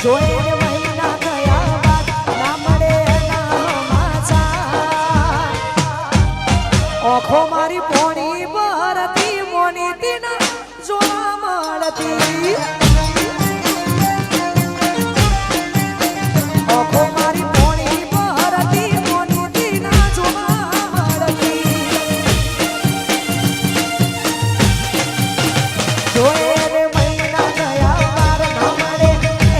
જોઈને મહિના થયા બાદ ના મળે એના માછા ઓખો મારી પોણી ભરતી મોની તીના જોવા મળતી ઓખો મારી પોણી ભરતી મોની તીના જોવા મળતી જોઈને મહિના થયા બાર ના મળે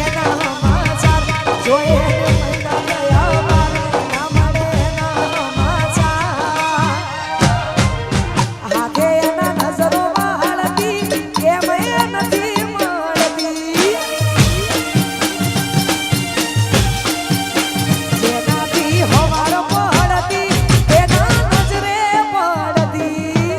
એના માછા જોઈને મહિના થયા બાર ના મળે એના માછા હાથે એના નજરો વાળતી એમ નથી મળતી જેનાથી હવાર પડતી એના નજરે પડતી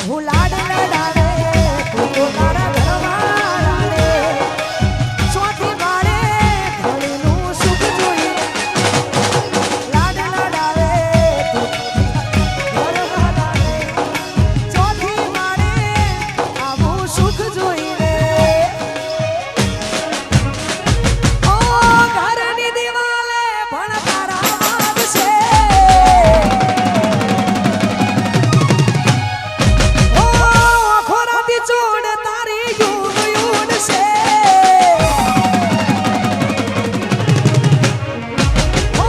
હું લાડ લડાવે તું તો તારા ઘરવાળાને ચોથી માળે ઘરનું સુખ જોઈ લાડ લડાવે તું ઘરવાળાને ચોથી માળે આવું સુખ જોઈને ઓ ઘરની દિવાલે પણ તારા વાગશે ખોરાતી ચોડ તારી યુગ યુડ છે ઓ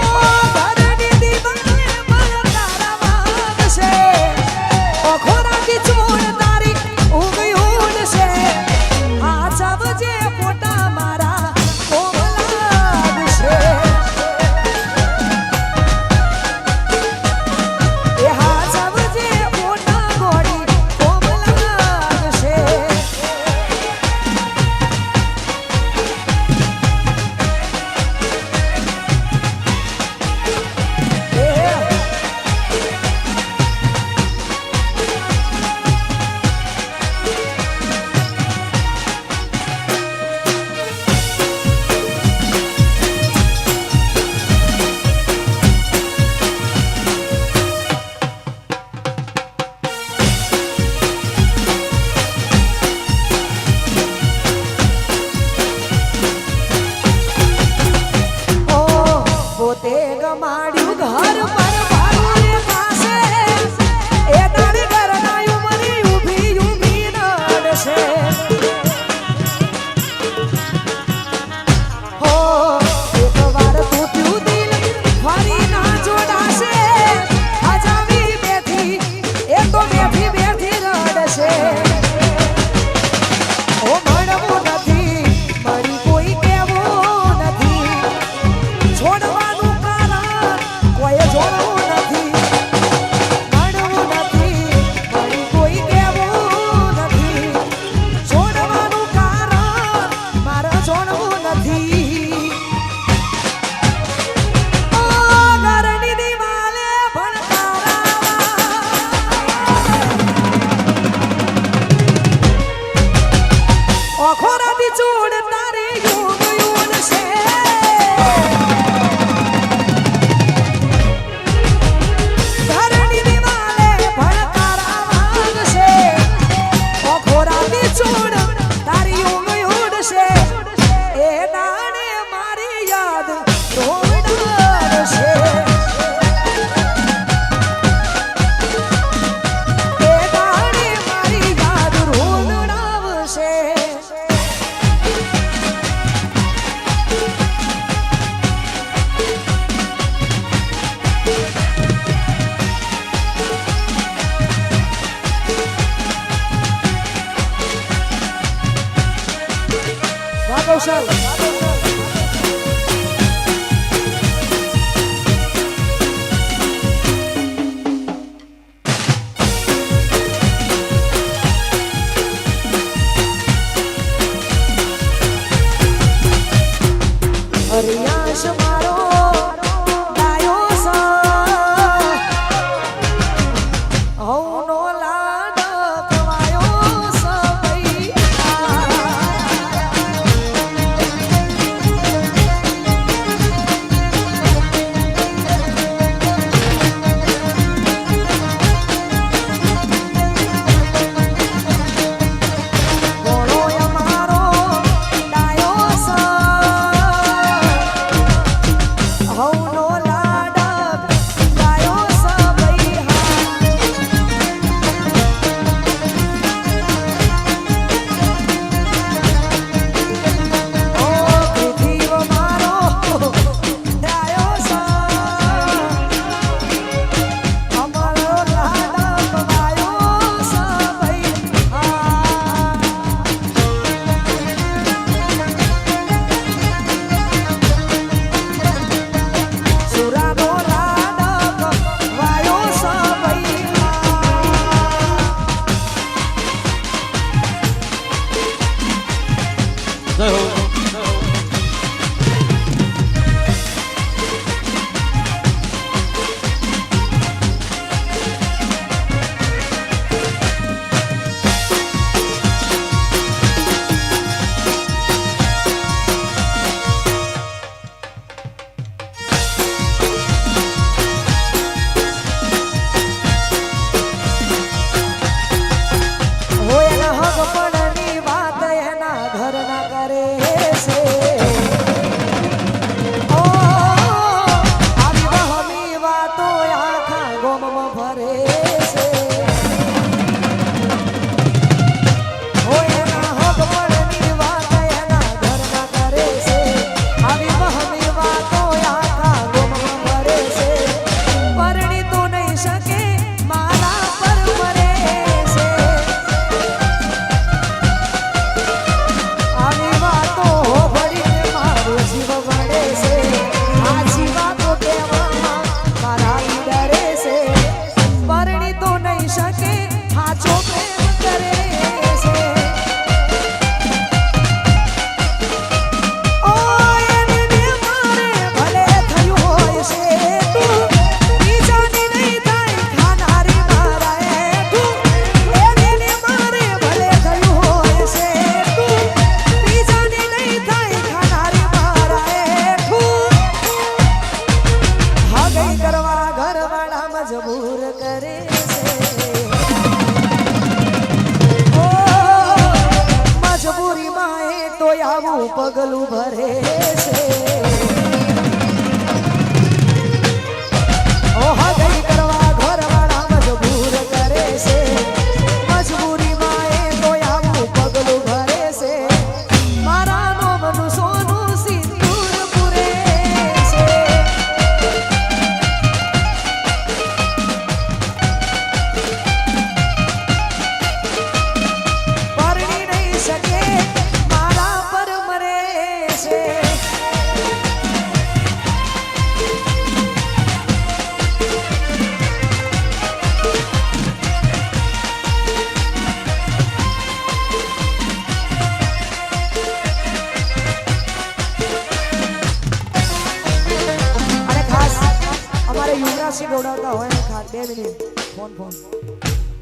ઘરની દિવાલે પણ તારા વાગશે ઓ ખોરાતી ચોડ તારી યુગ યુડ છે આ સબજે ફોટા મારા કોમલાદ છે એ હા સબજે ફોટા ગોડી કોમલાદ છે પોતે ગમાડ્યું ઘર પર ભારુને પાસે એ તારી ઘરના ઉમરી ઊભી ઊભી નડશે હો એકવાર તૂટ્યું દિલ ફરી ના જોડાશે હજાવી બેઠી એ તો બેઠી બેઠી રડશે ઓ મળવું નથી મળી કોઈ કેવું નથી છોડવાનું કારણ કોઈ જોડવું નથી મળવું નથી મળી કોઈ કેવું નથી છોડવાનું કારણ મારે છોડવું નથી ઓ ઘરની દિવાલે પણ તારા ખોરાતી ચોડ તારી યુગ યુગ છે ઘરની દિવાલે પણ તારા વાગશે ઓ ખોરાતી ચોડ તારી યુગ યુગ છે એ દાડે મારી યાદ રોવડાવશે એ દાડે મારી યાદ રોવડાવશે વાહ કૌશલ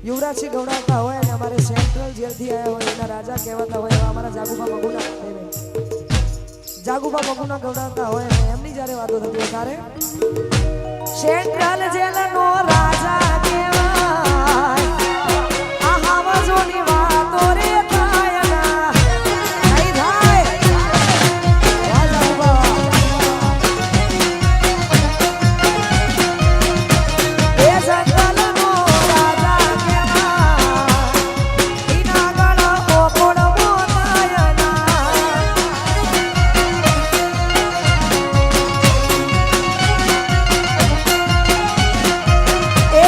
યુવરાજસિંહ ગવડાવતા હોય અને અમારે સેન્ટ્રલ જેલથી આવ્યા હોય એના રાજા કહેવાતા હોય એવા અમારા જાગુબા મગુના ગવડાવતા હોય અને એમની જ્યારે વાતો થતી હોય ત્યારે સેન્ટ્રલ જેલનો રાજા કહેવાય આ હાવજોની વાતો રે થાય ના નહીં થાય વાહ જાગુબા એ જંગલનો રાજા કહેવાય એના ગળા ઓકોડ મોતાય ના એ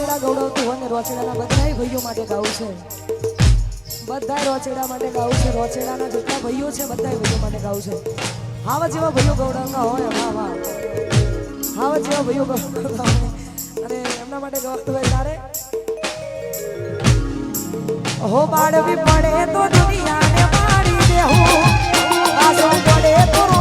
રોચેડા ગૌડવતું હોય ને રોચેડાના બધાય ભાઈઓ માટે ગાવું છે બધાય રોચેડા માટે ગાવું છે રોચેડાના જેટલા ભાઈઓ છે બધાય ભાઈઓ માટે ગાવું છે હાવા જેવા ભાઈઓ ગૌડવના હોય વાહ વાહ હાવા જેવા ભાઈઓ ગૌડવના હોય અને એમના માટે ગાવતું હોય તારે હો બાળવી પડે તો દુનિયાને મારી દેવું આસો પડે તો